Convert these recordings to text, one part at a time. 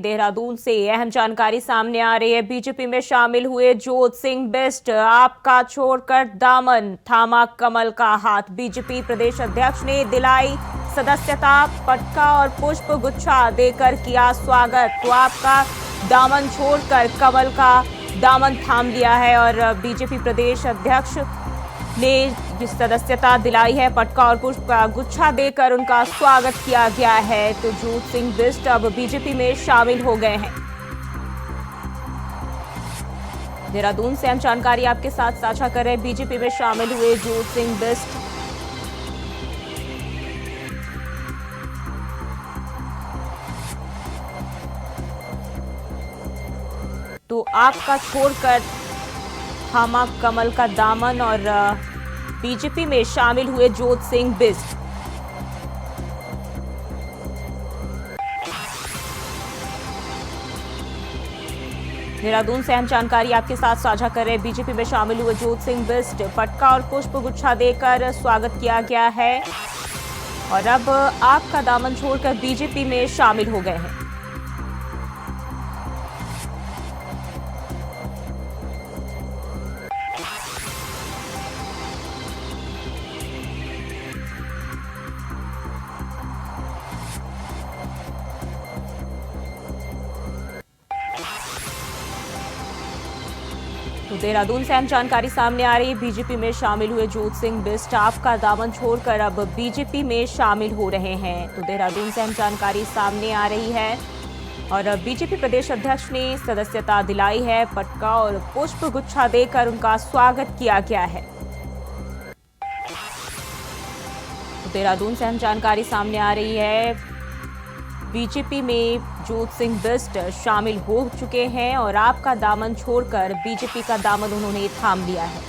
देहरादून से अहम जानकारी सामने आ रही है। बीजेपी में शामिल हुए जोत सिंह बिष्ट, आपका छोड़कर दामन थामा कमल का हाथ। बीजेपी प्रदेश अध्यक्ष ने दिलाई सदस्यता, पटका और पुष्प गुच्छा देकर किया स्वागत। तो आपका दामन छोड़कर कमल का दामन थाम लिया है और बीजेपी प्रदेश अध्यक्ष ने सदस्यता दिलाई है। पटका और पुष्प का गुच्छा देकर उनका स्वागत किया गया है। तो जोत सिंह बिष्ट अब बीजेपी में शामिल हो गए हैं। देहरादून से हम जानकारी आपके साथ साझा कर रहे हैं। बीजेपी में शामिल हुए जोत सिंह बिष्ट तो आपका छोड़कर थामा कमल का दामन और बीजेपी में शामिल हुए जोत सिंह बिष्ट। देहरादून से हम जानकारी आपके साथ साझा कर रहे हैं। बीजेपी में शामिल हुए जोत सिंह बिष्ट, पटका और पुष्प गुच्छा देकर स्वागत किया गया है और अब आपका दामन छोड़कर बीजेपी में शामिल हो गए हैं। तो देहरादून से हम जानकारी सामने आ रही है। बीजेपी में शामिल हुए जोत सिंह बिष्ट आपका दामन छोड़कर अब बीजेपी में शामिल हो रहे हैं। तो देहरादून से हम जानकारी सामने आ रही है और बीजेपी प्रदेश अध्यक्ष ने सदस्यता दिलाई है। पटका और पुष्प गुच्छा देकर उनका स्वागत किया गया है। तो देहरादून से हम जानकारी सामने आ रही है। बीजेपी में जोत सिंह बिष्ट शामिल हो चुके हैं और आपका दामन छोड़कर बीजेपी का दामन उन्होंने थाम लिया है।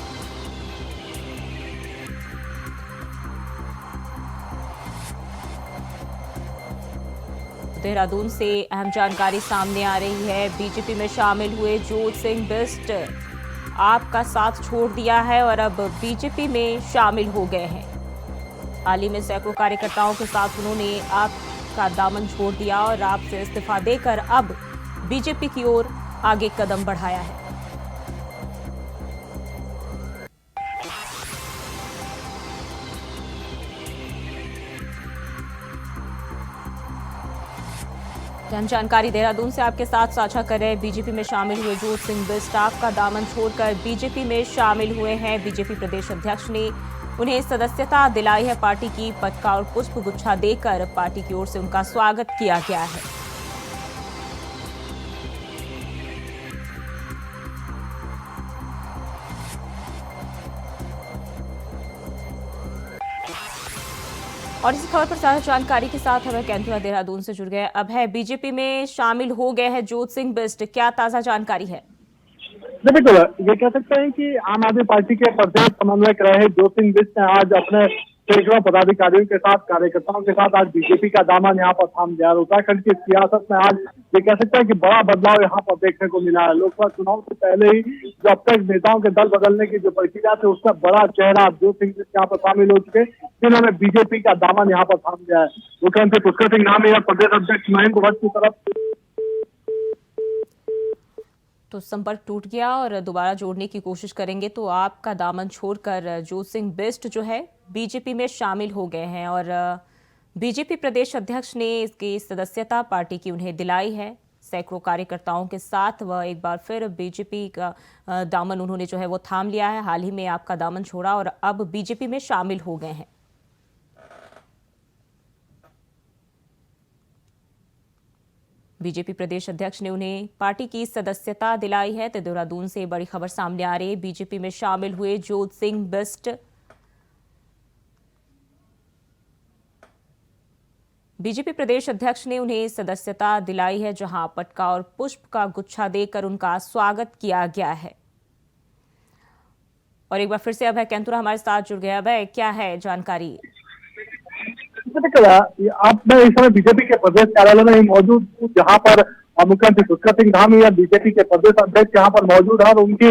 देहरादून से अहम जानकारी सामने आ रही है। बीजेपी में शामिल हुए जोत सिंह बिष्ट आपका साथ छोड़ दिया है और अब बीजेपी में शामिल हो गए हैं। हाल ही में सैकड़ों कार्यकर्ताओं के साथ उन्होंने का दामन छोड़ दिया और आपसे इस्तीफा देकर अब बीजेपी की ओर आगे कदम बढ़ाया है। जन जानकारी देहरादून से आपके साथ साझा कर रहे हैं। बीजेपी में शामिल हुए जोत सिंह बिष्ट आपका दामन छोड़कर बीजेपी में शामिल हुए हैं। बीजेपी प्रदेश अध्यक्ष ने उन्हें सदस्यता दिलाई है। पार्टी की पटका और पुष्प गुच्छा देकर पार्टी की ओर से उनका स्वागत किया गया है। और इस खबर पर ज्यादा जानकारी के साथ हमें कैंथुआ देहरादून से जुड़ गए। अब है बीजेपी में शामिल हो गए हैं जोत सिंह बिष्ट, क्या ताजा जानकारी है? बिल्कुल, ये कह सकते हैं कि आम आदमी पार्टी के प्रदेश समन्वयक रहे जोत सिंह बिष्ट ने आज अपने सैकड़ों पदाधिकारियों के साथ, कार्यकर्ताओं के साथ आज बीजेपी का दामन यहाँ पर थाम दिया। उत्तराखंड की सियासत में आज ये कह सकते हैं कि बड़ा बदलाव यहाँ पर देखने को मिला है। लोकसभा चुनाव से पहले ही जो अब तक नेताओं के दल बदलने की जो प्रक्रिया थी, उसका बड़ा चेहरा जोत सिंह बिष्ट यहाँ पर शामिल हो चुके, जिन्होंने बीजेपी का दामन यहाँ पर थाम दिया है। मुख्यमंत्री पुष्कर सिंह धामी और प्रदेश अध्यक्ष महेंद्र भट्ट की तरफ तो संपर्क टूट गया और दोबारा जोड़ने की कोशिश करेंगे। तो आपका दामन छोड़कर जोत सिंह बिष्ट जो है बीजेपी में शामिल हो गए हैं और बीजेपी प्रदेश अध्यक्ष ने इसकी सदस्यता पार्टी की उन्हें दिलाई है। सैकड़ों कार्यकर्ताओं के साथ वह एक बार फिर बीजेपी का दामन उन्होंने जो है वो थाम लिया है। हाल ही में आपका दामन छोड़ा और अब बीजेपी में शामिल हो गए हैं। बीजेपी प्रदेश अध्यक्ष ने उन्हें पार्टी की सदस्यता दिलाई है। तो देहरादून से बड़ी खबर सामने आ रही है। बीजेपी में शामिल हुए जोत सिंह बिष्ट बीजेपी प्रदेश अध्यक्ष ने उन्हें सदस्यता दिलाई है, जहां पटका और पुष्प का गुच्छा देकर उनका स्वागत किया गया है। और एक बार फिर से अभय कैंथुरा हमारे साथ जुड़ गया। अभय, क्या है जानकारी? आप मैं इस समय बीजेपी के प्रदेश कार्यालय में मौजूद हूँ, जहाँ पर मुख्यमंत्री पुष्कर सिंह धामी या बीजेपी के प्रदेश अध्यक्ष यहाँ पर मौजूद है और उनकी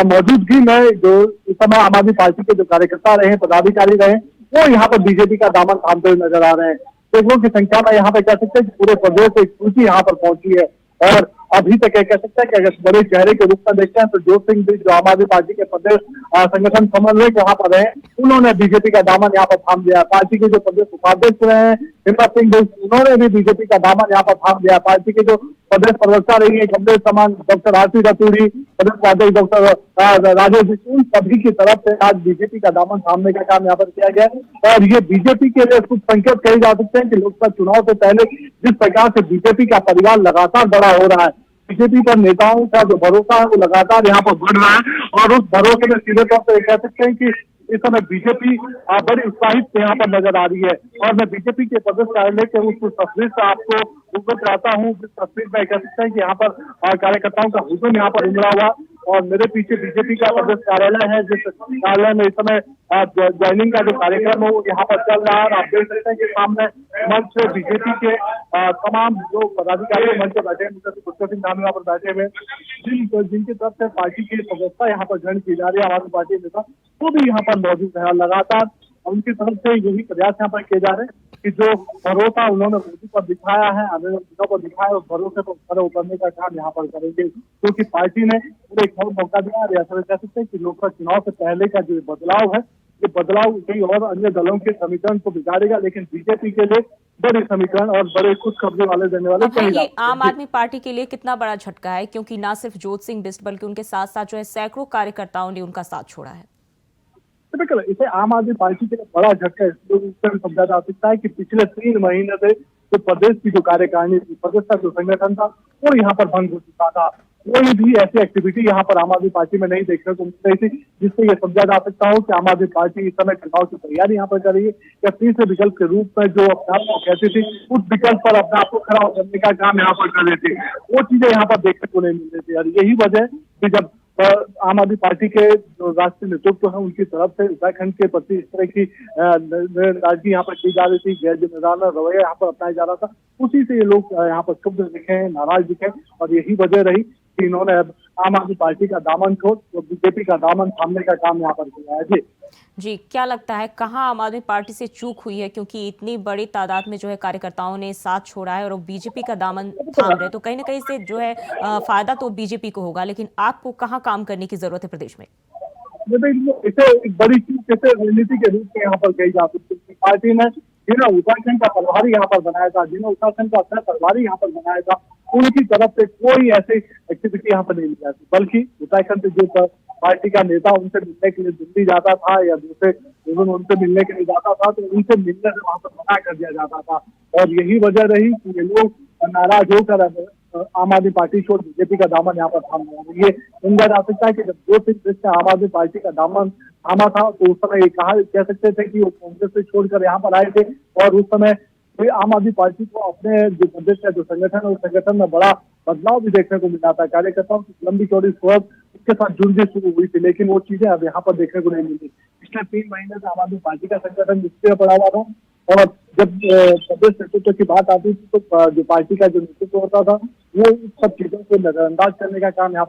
मौजूदगी में जो इस समय आम आदमी पार्टी के जो कार्यकर्ता रहे, पदाधिकारी रहे, वो यहाँ पर बीजेपी का दामन थामते हुए नजर आ रहे हैं। सैकड़ों की संख्या में यहाँ पे कह सकते हैं पूरे प्रदेश से एक सूची यहाँ पर पहुंची है और अभी तक कह सकते हैं कि अगर बड़े चेहरे के रूप में देखते हैं तो ज्योत सिंह बिष्ट जो आम आदमी पार्टी के प्रदेश संगठन समन्वयक यहाँ पर रहे, उन्होंने बीजेपी का दामन यहाँ पर थाम लिया। पार्टी के जो प्रदेश उपाध्यक्ष रहे हैं हिम्मत सिंह बिष्ट, उन्होंने भी बीजेपी का दामन यहाँ पर थाम लिया। पार्टी के जो प्रदेश प्रवक्ता रही है कमलेश समान, डॉक्टर आरती रतूड़ी, प्रदेश उपाध्यक्ष डॉक्टर राजेश बिष्ट, उन सभी की तरफ से आज बीजेपी का दामन थामने का काम यहाँ पर किया गया। और ये बीजेपी के लिए कुछ संकेत कहे जा सकते हैं कि लोकसभा चुनाव से पहले जिस प्रकार से बीजेपी का परिवार लगातार बड़ा हो रहा है, बीजेपी पर नेताओं का जो भरोसा है वो लगातार यहाँ पर बढ़ रहा है और उस भरोसे में सीधे तौर पर कह सकते हैं कि इस समय बीजेपी बड़ी उत्साहित यहाँ पर नजर आ रही है। और मैं बीजेपी के प्रदेश कार्यालय के उस तस्वीर से आपको अवगत कराता हूँ, जिस तस्वीर में कह सकते हैं कि यहाँ पर कार्यकर्ताओं का हुजूम यहाँ पर उमड़ा हुआ और मेरे पीछे बीजेपी का प्रदेश कार्यालय है, जिस कार्यालय में इस समय ज्वाइनिंग का जो कार्यक्रम है वो यहाँ पर चल रहा है। और आप देख सकते हैं कि सामने मंच से बीजेपी के तमाम जो पदाधिकारी मंच पर बैठे हैं, पुष्कर सिंह धामी यहाँ पर बैठे हुए, जिनकी तरफ से पार्टी की सदस्यता यहाँ पर ग्रहण की जा रही है, आम आदमी पार्टी नेता वो भी यहाँ पर मौजूद है। लगातार उनकी तरफ से यही प्रयास यहाँ पर किए जा रहे हैं कि जो भरोसा उन्होंने मोदी पर दिखाया है, आने वाले दिनों पर दिखाया है, उस भरोसे पर खड़े उतरने का काम यहाँ पर करेंगे, क्योंकि पार्टी ने पूरे एक और मौका दिया है। ऐसा कह सकते हैं कि लोकसभा चुनाव से पहले का जो बदलाव है, ये बदलाव कई और अन्य दलों के समीकरण को बिगाड़ेगा, लेकिन बीजेपी के लिए बड़े समीकरण और बड़े कुछ कब्जे वाले देने वाले अब ये आम आदमी पार्टी के लिए कितना बड़ा झटका है, क्योंकि ना सिर्फ ज्योत सिंह बिष्ट बल्कि उनके साथ साथ जो है सैकड़ों कार्यकर्ताओं ने उनका साथ छोड़ा है। बिल्कुल, इसे आम आदमी पार्टी के लिए बड़ा झटका इसलिए रूप से समझा जा सकता है कि पिछले 3 महीने से जो प्रदेश की जो कार्यकारिणी थी, प्रदेश का जो संगठन था वो यहाँ पर भंग हो चुका था। कोई भी ऐसी एक्टिविटी यहाँ पर आम आदमी पार्टी में नहीं देखने को मिल रही थी, जिससे ये समझा जा सकता हो कि आम आदमी पार्टी इस समय चुनाव की तैयारी यहाँ पर कर रही है या तीसरे विकल्प के रूप में जो अपने आप को कहती थी, उस विकल्प पर अपने आप को खड़ा करने का काम यहाँ पर कर रही थी। वो चीजें यहाँ पर देखने को नहीं मिल रही थी और यही वजह कि जब आम आदमी पार्टी के जो राष्ट्रीय नेतृत्व है उनकी तरफ से उत्तराखंड के प्रति इस तरह की राजनीति यहाँ पर की जा रही थी, गैर जिम्मेदाराना रवैया यहाँ पर अपनाया जा रहा था, उसी से ये लोग यहाँ पर क्षुब्ध दिखे, नाराज दिखे और यही वजह रही कि इन्होंने आम आदमी पार्टी का दामन छोड़ तो बीजेपी का दामन थामने का काम यहाँ पर किया है। जी, क्या लगता है कहाँ आम आदमी पार्टी से चूक हुई है, क्योंकि इतनी बड़ी तादाद में जो है कार्यकर्ताओं ने साथ छोड़ा है और बीजेपी का दामन थाम रहे, तो कहीं ना कहीं से जो है फायदा तो बीजेपी को होगा, लेकिन आपको कहाँ काम करने की जरूरत है प्रदेश में? इसे एक बड़ी चीज कैसे रणनीति के रूप में यहाँ पर कही जा सकती है। पार्टी ने जिन्हें उत्तराखंड का प्रभारी यहाँ पर बनाया था, जिन्हें उत्तराखंड का अपना प्रभारी यहाँ पर बनाया था, उनकी तरफ से कोई ऐसी एक्टिविटी यहाँ पर नहीं ली जाती, बल्कि उत्तराखंड से जो पार्टी का नेता उनसे मिलने के लिए दिल्ली जाता था या दूसरे उनसे मिलने के लिए जाता था तो उनसे मिलने से वहां पर मना कर दिया जाता था। और यही वजह रही कि ये लोग नाराज होकर आम आदमी पार्टी छोड़ बीजेपी का दामन यहाँ पर थाम लिया। ये समझा जा सकता है कि जब ज्योत सिंह बिष्ट ने आम आदमी पार्टी का दामन थामा था तो उस समय ये कह सकते थे कि वो कांग्रेस से छोड़कर यहाँ पर आए थे और उस समय आम आदमी पार्टी को अपने जो प्रदेश का जो संगठन है उस संगठन में बड़ा बदलाव भी देखने को मिला था। कार्यकर्ताओं की लंबी चौड़ी सोच उसके साथ जुड़नी शुरू हुई थी, लेकिन वो चीजें अब यहाँ पर देखने को नहीं मिली। पिछले 3 महीने से आम आदमी पार्टी का संगठन निष्क्रिय पड़ा हुआ था और जब प्रदेश नेतृत्व की बात आती थी तो जो पार्टी का जो नेतृत्व होता था वो सब चीजों को नजरअंदाज करने का काम यहाँ